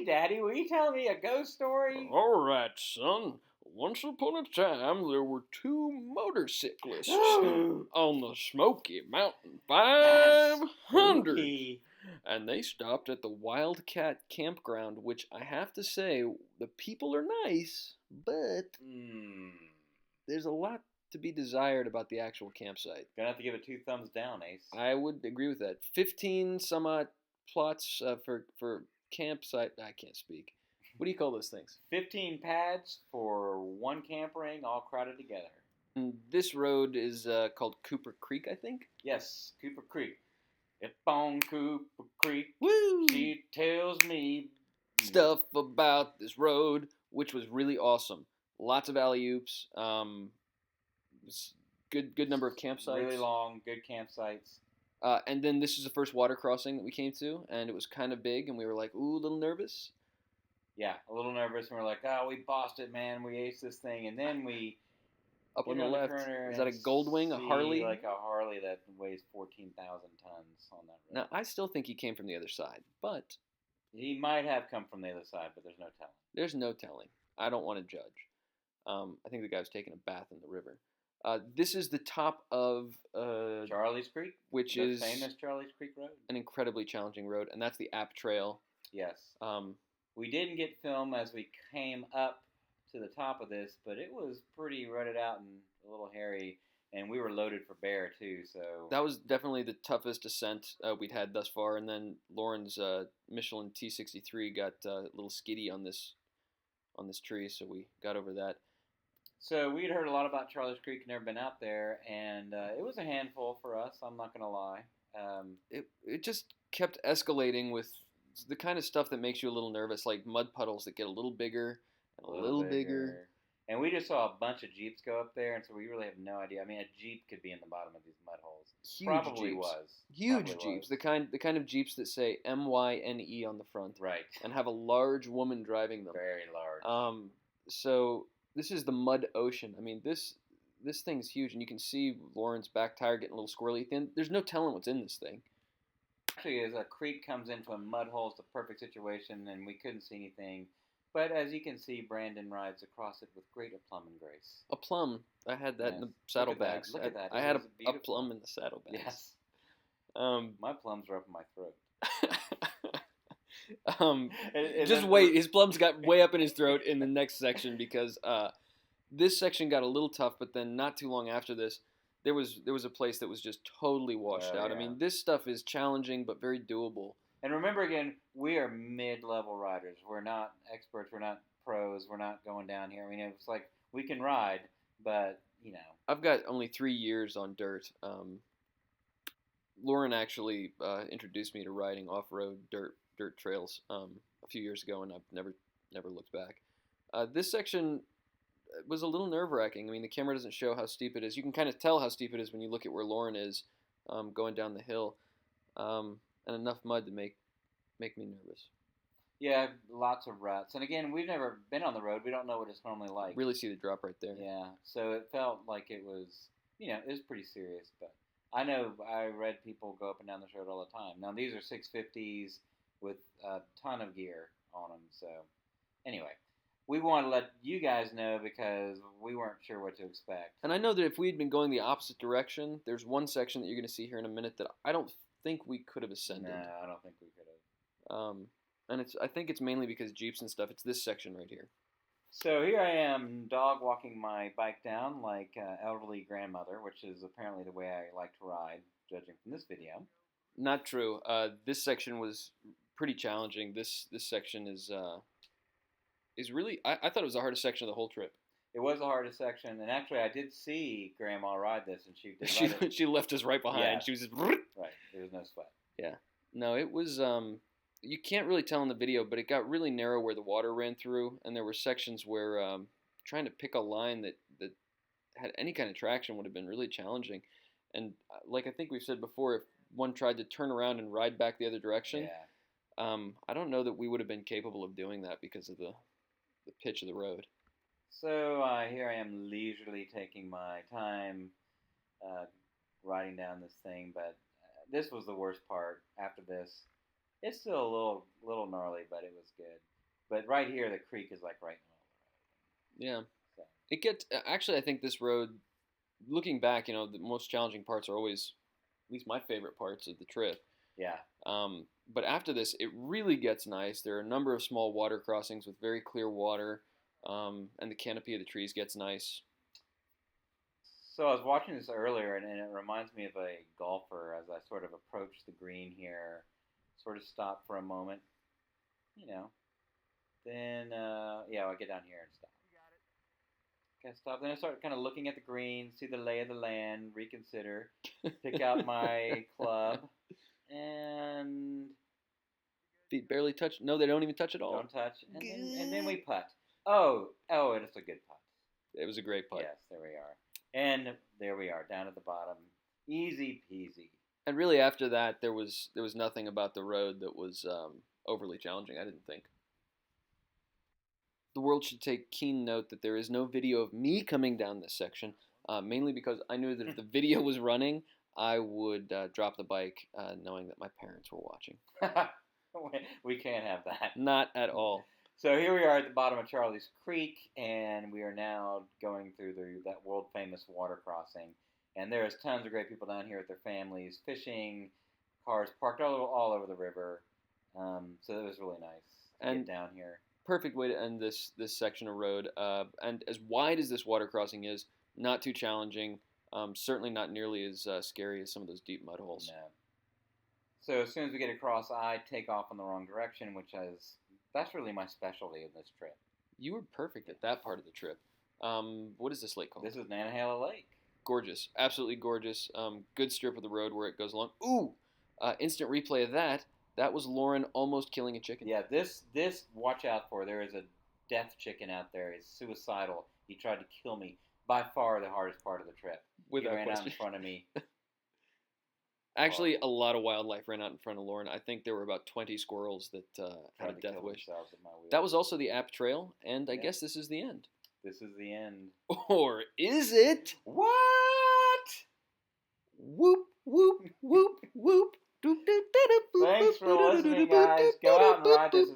Daddy, will you tell me a ghost story? All right, son. Once upon a time, there were two motorcyclists on the Smoky Mountain 500. Spooky. And they stopped at the Wildcat Campground, which I have to say, the people are nice, but there's a lot to be desired about the actual campsite. Gonna have to give it 2 thumbs down, Ace. I would agree with that. 15 some odd plots for campsite. I can't speak. What do you call those things? 15 pads for 1 camp ring, all crowded together. And this road is called Cooper Creek, I think. Yes, Cooper Creek. It's on Cooper Creek. Woo! She tells me Stuff about this road, which was really awesome. Lots of alley-oops. Good number of campsites. Really long, good campsites. And then this is the first water crossing that we came to, and it was kind of big, and we were like, ooh, a little nervous. Yeah, a little nervous, and we're like, oh, we bossed it, man. We aced this thing, and then we Up on the left, is that a Goldwing, a see Harley? like a Harley that weighs 14,000 tons on that road. Now, I still think he came from the other side, but He might have come from the other side, but there's no telling. there's no telling. I don't want to judge. I think the guy was taking a bath in the river. This is the top of Charlie's Creek, which the is famous Charlie's Creek Road. an incredibly challenging road, and that's the App Trail. Yes. Um, We didn't get film as we came up to the top of this, but it was pretty rutted out and a little hairy, and we were loaded for bear too. So that was definitely the toughest ascent we'd had thus far, and then Lauren's Michelin T63 got a little skiddy on this tree, so we got over that. So we'd heard a lot about Charlie's Creek, never been out there, and it was a handful for us. I'm not gonna lie. It just kept escalating with the kind of stuff that makes you a little nervous, like mud puddles that get a little bigger and a little bigger. And we just saw a bunch of Jeeps go up there, and so we really have no idea. I mean, a Jeep could be in the bottom of these mud holes. Huge Probably Jeeps. was. Huge Probably Jeeps. was. The kind of Jeeps that say MYNE on the front. Right. And have a large woman driving them. Very large. So this is the mud ocean. I mean, this thing's huge, and you can see Lauren's back tire getting a little squirrely. There's no telling what's in this thing. Actually, as a creek comes into a mud hole, it's the perfect situation, and we couldn't see anything. But as you can see, Brandon rides across it with great aplomb and grace. A plum. I had that in the saddlebags. Look at that. I had a plum in the saddlebags. Yes. Um, My plums are up in my throat. Just wait. His plums got way up in his throat in the next section because this section got a little tough, but then not too long after this, there was a place that was just totally washed out. Yeah. I mean, this stuff is challenging but very doable. And remember again, we are mid-level riders. We're not experts. We're not pros. We're not going down here. I mean, it's like we can ride, but you know. I've got only 3 years on dirt. Lauren actually introduced me to riding off-road dirt trails a few years ago, and I've never looked back. This section was a little nerve-wracking. I mean, the camera doesn't show how steep it is. You can kind of tell how steep it is when you look at where Lauren is going down the hill, and enough mud to make me nervous. Yeah, lots of ruts. And again, we've never been on the road. We don't know what it's normally like. Really see the drop right there. Yeah, so it felt like it was, it was pretty serious. But I know I read people go up and down this road all the time. Now, these are 650s with a ton of gear on them. So anyway, we want to let you guys know because we weren't sure what to expect. And I know that if we'd been going the opposite direction, there's one section that you're going to see here in a minute that I don't think we could have ascended. No, I don't think we could have. And I think it's mainly because Jeeps and stuff. It's this section right here. So here I am, dog walking my bike down like elderly grandmother, which is apparently the way I like to ride, judging from this video. Not true. This section was pretty challenging. This section is really. I thought it was the hardest section of the whole trip. It was the hardest section, and actually I did see Grandma ride this, and she did ride it. She left us right behind. Yeah. She was just Right, there was no sweat. Yeah. No, it was. You can't really tell in the video, but it got really narrow where the water ran through, and there were sections where trying to pick a line that had any kind of traction would have been really challenging. And like I think we've said before, if one tried to turn around and ride back the other direction, I don't know that we would have been capable of doing that because of the pitch of the road. So here I am leisurely taking my time riding down this thing, but this was the worst part. After this, it's still a little gnarly, but it was good. But right here, the creek is like right in the Yeah. middle of the road. It gets actually. I think this road, looking back, the most challenging parts are always, at least my favorite parts of the trip. So, yeah. But after this, it really gets nice. There are a number of small water crossings with very clear water, and the canopy of the trees gets nice. So I was watching this earlier, and it reminds me of a golfer as I sort of approach the green here, sort of stop for a moment, Then, I get down here and stop. Okay, stop. Then I start kind of looking at the green, see the lay of the land, reconsider, pick out my club, and Feet barely touch. No, they don't even touch at all. Don't touch, and then we putt. Oh, it's a good putt. It was a great putt. Yes, there we are. And there we are, down at the bottom. Easy peasy. And really, after that, there was nothing about the road that was overly challenging, I didn't think. The world should take keen note that there is no video of me coming down this section, mainly because I knew that if the video was running, I would drop the bike knowing that my parents were watching. We can't have that. Not at all. So here we are at the bottom of Charlie's Creek, and we are now going through that world-famous water crossing. And there's tons of great people down here with their families, fishing, cars parked all over the river. So it was really nice to get down here. Perfect way to end this section of road. And as wide as this water crossing is, not too challenging. Certainly not nearly as scary as some of those deep mud holes. No. So as soon as we get across, I take off in the wrong direction, that's really my specialty in this trip. You were perfect at that part of the trip. What is this lake called? This is Nantahala Lake. Gorgeous. Absolutely gorgeous. Good strip of the road where it goes along. Ooh! Instant replay of that. That was Lauren almost killing a chicken. Yeah, this watch out for. There is a death chicken out there. He's suicidal. He tried to kill me. By far the hardest part of the trip. He ran out in front of me. Actually, a lot of wildlife ran out in front of Lauren. I think there were about 20 squirrels that had a death wish. That was also the app trail, and I guess this is the end. This is the end. Or is it? What? Whoop, whoop, whoop, whoop. Thanks for listening, guys. Go out and ride this.